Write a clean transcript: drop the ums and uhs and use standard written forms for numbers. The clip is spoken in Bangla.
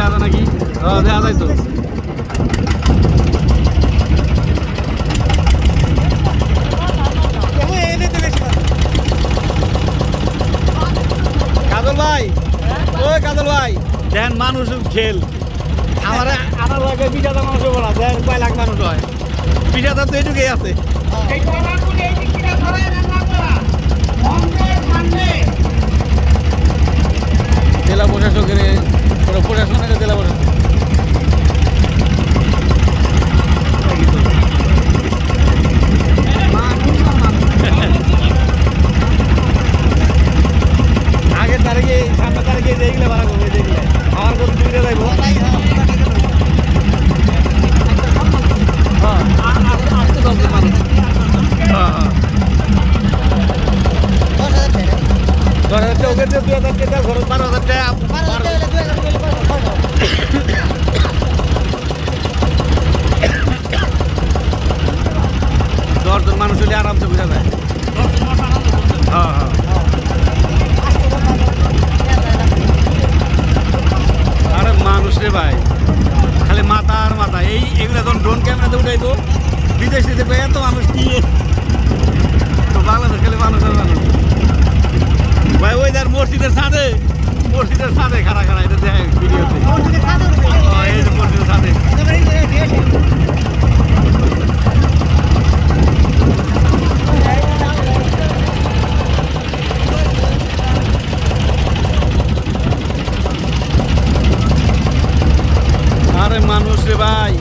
দেখা যায় নাকি? দেখা যায় তো। কাজল ভাই, ওই কাজল ভাই, দেন মানুষ খেল আমার লাগে 20,000 মানুষ বলা দেন, কয় লাখ মানুষ হয়? 20,000 তো এইটুকুই আছে। জেলা প্রশাসকের প্রশাসনের জেলা প্রশাসক আগের তারিখে সামনের তারিখে যেগুলো ভাড়া করবো যেগুলো আমার কত সুবিধা যাইব। ওকে 2,000 টাকা খরচ 12,000 টাকা 10 জন মানুষ হলে আরামসে বোঝা যায়। হ্যাঁ হ্যাঁ আরে মানুষ রে ভাই খালি মাথা আর মাথা। এগুলো যখন ড্রোন ক্যামেরাতে উঠাইতো বিদেশিতে পেয়ে এত মানুষ নিয়ে তো বাংলাদেশ খালি মানুষ আর মানুষ ভাই। ওই যার মসজিদের ছাদে খাড়া এটা দেয় ভিডিওতে। এই যে মসজিদের ছাদে আরে মানুষ রে ভাই।